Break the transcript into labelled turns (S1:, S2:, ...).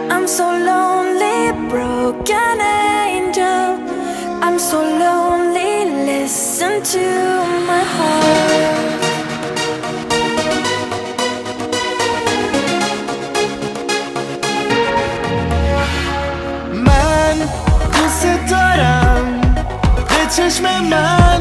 S1: I'm so lonely, broken angel. I'm so lonely, listen to my heart.
S2: من دوست دارم به چشم من